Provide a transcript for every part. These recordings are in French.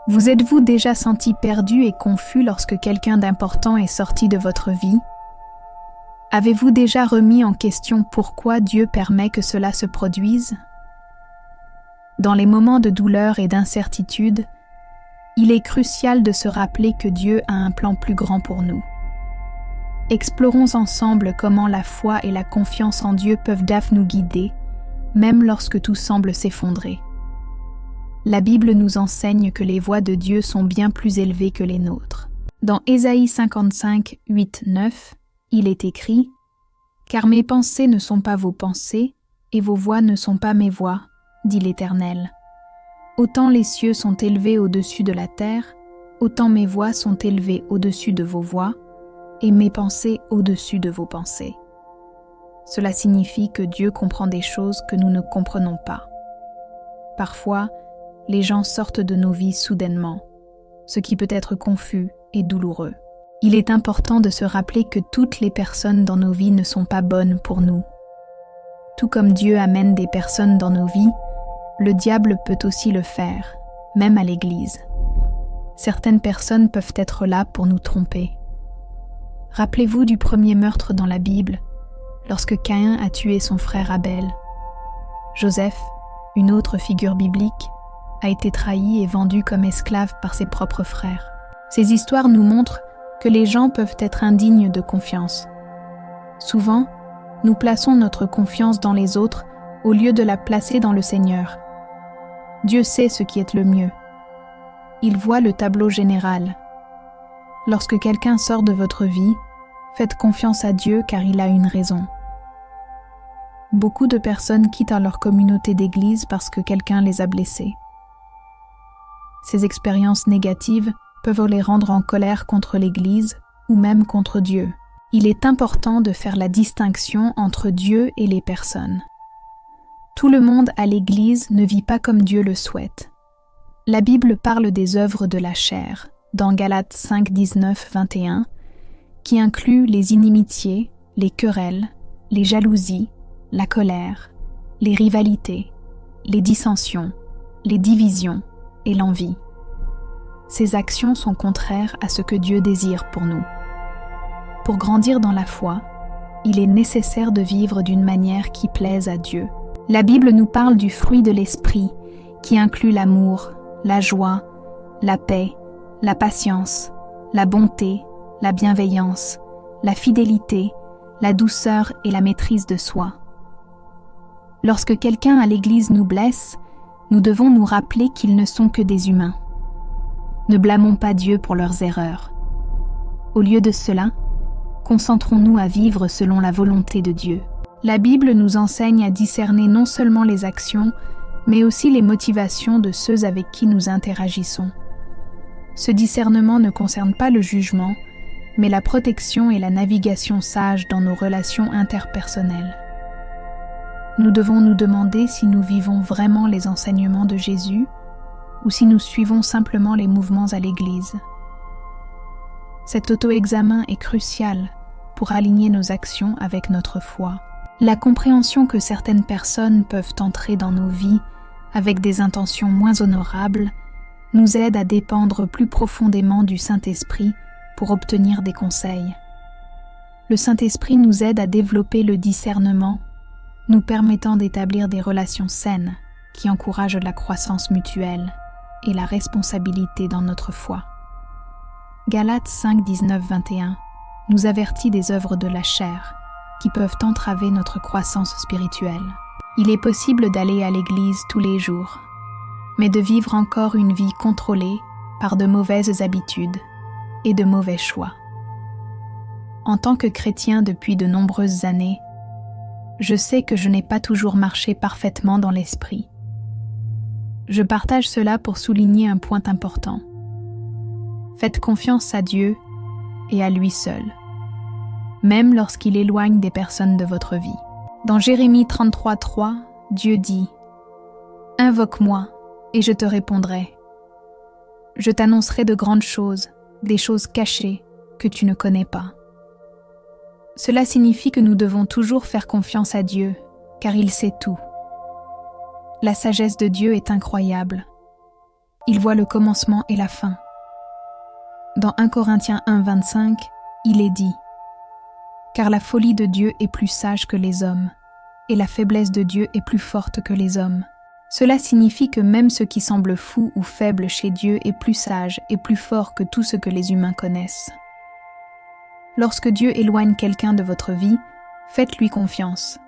Vous êtes-vous déjà senti perdu et confus lorsque quelqu'un d'important est sorti de votre vie? Avez-vous déjà remis en question pourquoi Dieu permet que cela se produise? Dans les moments de douleur et d'incertitude, il est crucial de se rappeler que Dieu a un plan plus grand pour nous. Explorons ensemble comment la foi et la confiance en Dieu peuvent nous guider, même lorsque tout semble s'effondrer. La Bible nous enseigne que les voies de Dieu sont bien plus élevées que les nôtres. Dans Ésaïe 55, 8, 9, il est écrit « Car mes pensées ne sont pas vos pensées, et vos voies ne sont pas mes voies, dit l'Éternel. Autant les cieux sont élevés au-dessus de la terre, autant mes voies sont élevées au-dessus de vos voies, et mes pensées au-dessus de vos pensées. » Cela signifie que Dieu comprend des choses que nous ne comprenons pas. Parfois, les gens sortent de nos vies soudainement, ce qui peut être confus et douloureux. Il est important de se rappeler que toutes les personnes dans nos vies ne sont pas bonnes pour nous. Tout comme Dieu amène des personnes dans nos vies, le diable peut aussi le faire, même à l'Église. Certaines personnes peuvent être là pour nous tromper. Rappelez-vous du premier meurtre dans la Bible, lorsque Caïn a tué son frère Abel. Joseph, une autre figure biblique, a été trahi et vendu comme esclave par ses propres frères. Ces histoires nous montrent que les gens peuvent être indignes de confiance. Souvent, nous plaçons notre confiance dans les autres au lieu de la placer dans le Seigneur. Dieu sait ce qui est le mieux. Il voit le tableau général. Lorsque quelqu'un sort de votre vie, faites confiance à Dieu car il a une raison. Beaucoup de personnes quittent leur communauté d'église parce que quelqu'un les a blessés. Ces expériences négatives peuvent les rendre en colère contre l'Église ou même contre Dieu. Il est important de faire la distinction entre Dieu et les personnes. Tout le monde à l'Église ne vit pas comme Dieu le souhaite. La Bible parle des œuvres de la chair, dans Galates 5, 19, 21, qui inclut les inimitiés, les querelles, les jalousies, la colère, les rivalités, les dissensions, les divisions et l'envie. Ces actions sont contraires à ce que Dieu désire pour nous. Pour grandir dans la foi, il est nécessaire de vivre d'une manière qui plaise à Dieu. La Bible nous parle du fruit de l'esprit, qui inclut l'amour, la joie, la paix, la patience, la bonté, la bienveillance, la fidélité, la douceur et la maîtrise de soi. Lorsque quelqu'un à l'Église nous blesse, nous devons nous rappeler qu'ils ne sont que des humains. Ne blâmons pas Dieu pour leurs erreurs. Au lieu de cela, concentrons-nous à vivre selon la volonté de Dieu. La Bible nous enseigne à discerner non seulement les actions, mais aussi les motivations de ceux avec qui nous interagissons. Ce discernement ne concerne pas le jugement, mais la protection et la navigation sage dans nos relations interpersonnelles. Nous devons nous demander si nous vivons vraiment les enseignements de Jésus ou si nous suivons simplement les mouvements à l'Église. Cet auto-examen est crucial pour aligner nos actions avec notre foi. La compréhension que certaines personnes peuvent entrer dans nos vies avec des intentions moins honorables nous aide à dépendre plus profondément du Saint-Esprit pour obtenir des conseils. Le Saint-Esprit nous aide à développer le discernement, nous permettant d'établir des relations saines qui encouragent la croissance mutuelle et la responsabilité dans notre foi. Galates 5, 19, 21 nous avertit des œuvres de la chair qui peuvent entraver notre croissance spirituelle. Il est possible d'aller à l'église tous les jours, mais de vivre encore une vie contrôlée par de mauvaises habitudes et de mauvais choix. En tant que chrétien depuis de nombreuses années, je sais que je n'ai pas toujours marché parfaitement dans l'esprit. Je partage cela pour souligner un point important. Faites confiance à Dieu et à lui seul, même lorsqu'il éloigne des personnes de votre vie. Dans Jérémie 33, 3, Dieu dit « Invoque-moi et je te répondrai. Je t'annoncerai de grandes choses, des choses cachées que tu ne connais pas. » Cela signifie que nous devons toujours faire confiance à Dieu, car il sait tout. La sagesse de Dieu est incroyable. Il voit le commencement et la fin. Dans 1 Corinthiens 1, 25, il est dit « Car la folie de Dieu est plus sage que les hommes, et la faiblesse de Dieu est plus forte que les hommes. » Cela signifie que même ce qui semble fou ou faible chez Dieu est plus sage et plus fort que tout ce que les humains connaissent. Lorsque Dieu éloigne quelqu'un de votre vie, faites-lui confiance.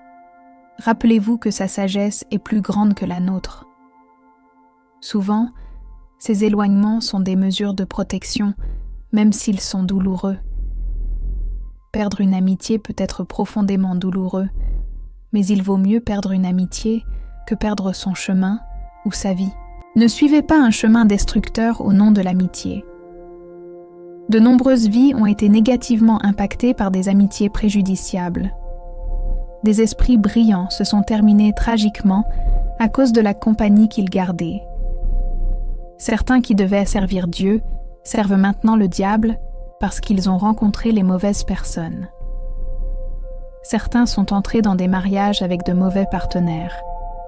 Rappelez-vous que sa sagesse est plus grande que la nôtre. Souvent, ces éloignements sont des mesures de protection, même s'ils sont douloureux. Perdre une amitié peut être profondément douloureux, mais il vaut mieux perdre une amitié que perdre son chemin ou sa vie. Ne suivez pas un chemin destructeur au nom de l'amitié. De nombreuses vies ont été négativement impactées par des amitiés préjudiciables. Des esprits brillants se sont terminés tragiquement à cause de la compagnie qu'ils gardaient. Certains qui devaient servir Dieu servent maintenant le diable parce qu'ils ont rencontré les mauvaises personnes. Certains sont entrés dans des mariages avec de mauvais partenaires,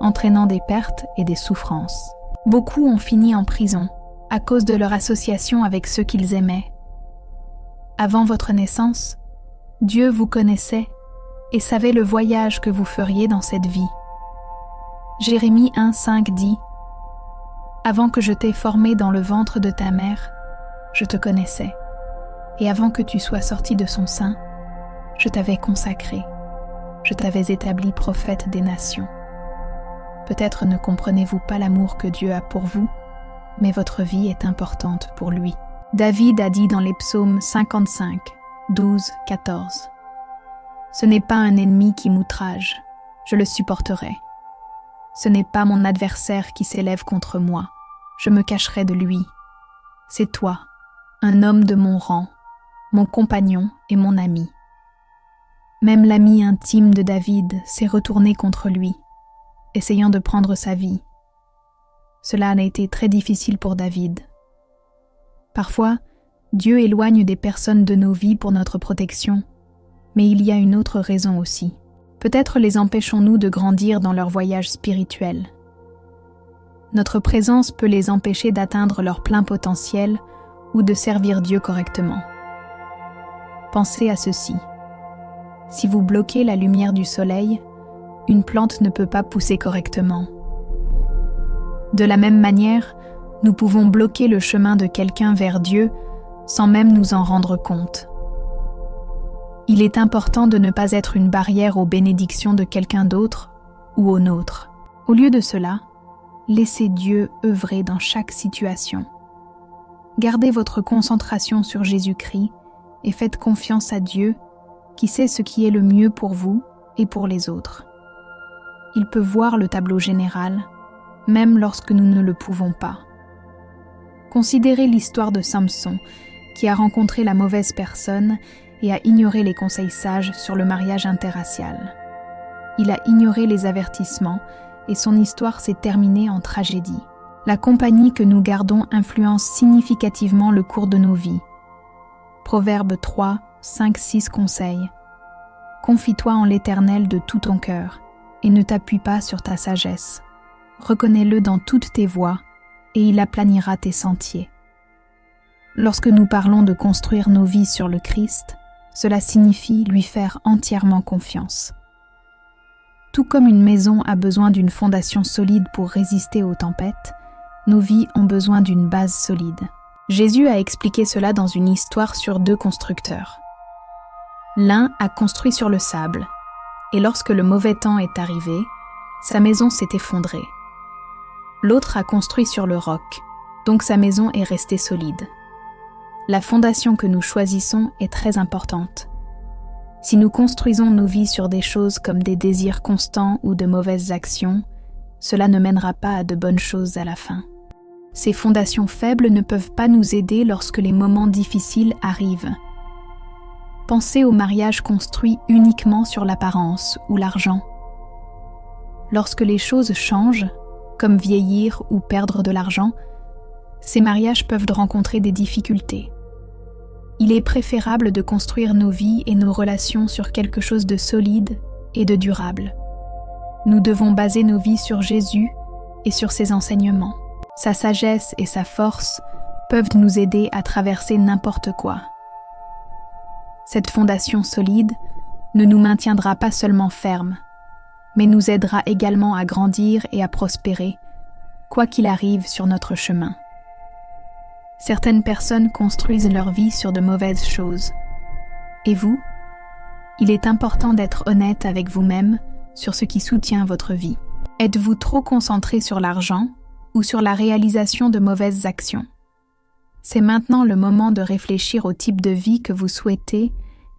entraînant des pertes et des souffrances. Beaucoup ont fini en prison à cause de leur association avec ceux qu'ils aimaient. Avant votre naissance, Dieu vous connaissait et savait le voyage que vous feriez dans cette vie. Jérémie 1,5 dit « Avant que je t'ai formé dans le ventre de ta mère, je te connaissais, et avant que tu sois sorti de son sein, je t'avais consacré, je t'avais établi prophète des nations. » Peut-être ne comprenez-vous pas l'amour que Dieu a pour vous, mais votre vie est importante pour lui. David a dit dans les psaumes 55, 12, 14 « Ce n'est pas un ennemi qui m'outrage, je le supporterai. Ce n'est pas mon adversaire qui s'élève contre moi, je me cacherai de lui. C'est toi, un homme de mon rang, mon compagnon et mon ami. » Même l'ami intime de David s'est retourné contre lui, essayant de prendre sa vie. Cela a été très difficile pour David. Parfois, Dieu éloigne des personnes de nos vies pour notre protection, mais il y a une autre raison aussi. Peut-être les empêchons-nous de grandir dans leur voyage spirituel. Notre présence peut les empêcher d'atteindre leur plein potentiel ou de servir Dieu correctement. Pensez à ceci. Si vous bloquez la lumière du soleil, une plante ne peut pas pousser correctement. De la même manière, nous pouvons bloquer le chemin de quelqu'un vers Dieu sans même nous en rendre compte. Il est important de ne pas être une barrière aux bénédictions de quelqu'un d'autre ou aux nôtres. Au lieu de cela, laissez Dieu œuvrer dans chaque situation. Gardez votre concentration sur Jésus-Christ et faites confiance à Dieu qui sait ce qui est le mieux pour vous et pour les autres. Il peut voir le tableau général, même lorsque nous ne le pouvons pas. Considérez l'histoire de Samson, qui a rencontré la mauvaise personne et a ignoré les conseils sages sur le mariage interracial. Il a ignoré les avertissements et son histoire s'est terminée en tragédie. La compagnie que nous gardons influence significativement le cours de nos vies. Proverbe 3, 5, 6 conseils. Confie-toi en l'Éternel de tout ton cœur et ne t'appuie pas sur ta sagesse. Reconnais-le dans toutes tes voies et il aplanira tes sentiers. Lorsque nous parlons de construire nos vies sur le Christ, cela signifie lui faire entièrement confiance. Tout comme une maison a besoin d'une fondation solide pour résister aux tempêtes, nos vies ont besoin d'une base solide. Jésus a expliqué cela dans une histoire sur 2 constructeurs. L'un a construit sur le sable, et lorsque le mauvais temps est arrivé, sa maison s'est effondrée. L'autre a construit sur le roc, donc sa maison est restée solide. La fondation que nous choisissons est très importante. Si nous construisons nos vies sur des choses comme des désirs constants ou de mauvaises actions, cela ne mènera pas à de bonnes choses à la fin. Ces fondations faibles ne peuvent pas nous aider lorsque les moments difficiles arrivent. Pensez au mariage construit uniquement sur l'apparence ou l'argent. Lorsque les choses changent, comme vieillir ou perdre de l'argent, ces mariages peuvent rencontrer des difficultés. Il est préférable de construire nos vies et nos relations sur quelque chose de solide et de durable. Nous devons baser nos vies sur Jésus et sur ses enseignements. Sa sagesse et sa force peuvent nous aider à traverser n'importe quoi. Cette fondation solide ne nous maintiendra pas seulement fermes, mais nous aidera également à grandir et à prospérer, quoi qu'il arrive sur notre chemin. Certaines personnes construisent leur vie sur de mauvaises choses. Et vous? Il est important d'être honnête avec vous-même sur ce qui soutient votre vie. Êtes-vous trop concentré sur l'argent ou sur la réalisation de mauvaises actions? C'est maintenant le moment de réfléchir au type de vie que vous souhaitez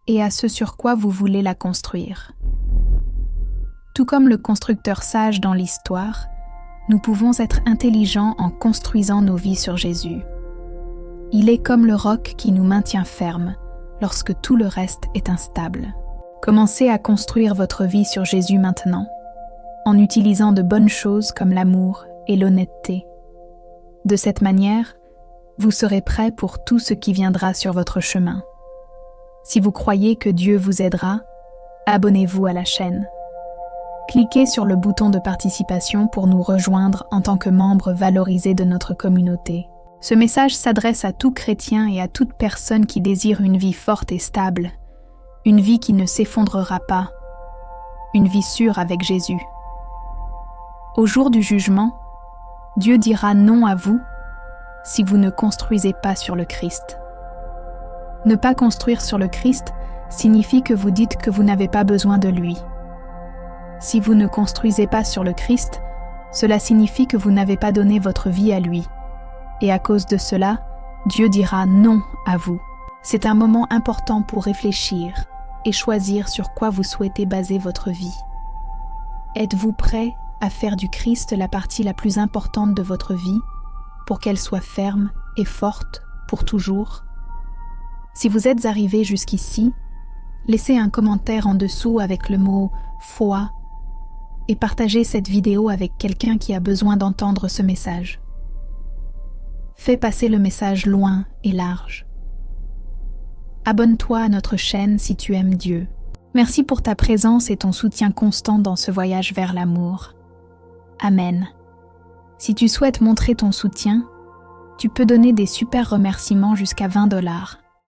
et à ce sur quoi vous voulez la construire. Tout comme le constructeur sage dans l'histoire, nous pouvons être intelligents en construisant nos vies sur Jésus. Il est comme le roc qui nous maintient fermes lorsque tout le reste est instable. Commencez à construire votre vie sur Jésus maintenant, en utilisant de bonnes choses comme l'amour et l'honnêteté. De cette manière, vous serez prêt pour tout ce qui viendra sur votre chemin. Si vous croyez que Dieu vous aidera, abonnez-vous à la chaîne. Cliquez sur le bouton de participation pour nous rejoindre en tant que membre valorisé de notre communauté. Ce message s'adresse à tout chrétien et à toute personne qui désire une vie forte et stable, une vie qui ne s'effondrera pas, une vie sûre avec Jésus. Au jour du jugement, Dieu dira non à vous si vous ne construisez pas sur le Christ. Ne pas construire sur le Christ signifie que vous dites que vous n'avez pas besoin de lui. Si vous ne construisez pas sur le Christ, cela signifie que vous n'avez pas donné votre vie à lui. Et à cause de cela, Dieu dira non à vous. C'est un moment important pour réfléchir et choisir sur quoi vous souhaitez baser votre vie. Êtes-vous prêt à faire du Christ la partie la plus importante de votre vie pour qu'elle soit ferme et forte pour toujours? Si vous êtes arrivé jusqu'ici, laissez un commentaire en dessous avec le mot « foi » et partagez cette vidéo avec quelqu'un qui a besoin d'entendre ce message. Fais passer le message loin et large. Abonne-toi à notre chaîne si tu aimes Dieu. Merci pour ta présence et ton soutien constant dans ce voyage vers l'amour. Amen. Si tu souhaites montrer ton soutien, tu peux donner des super remerciements jusqu'à $20.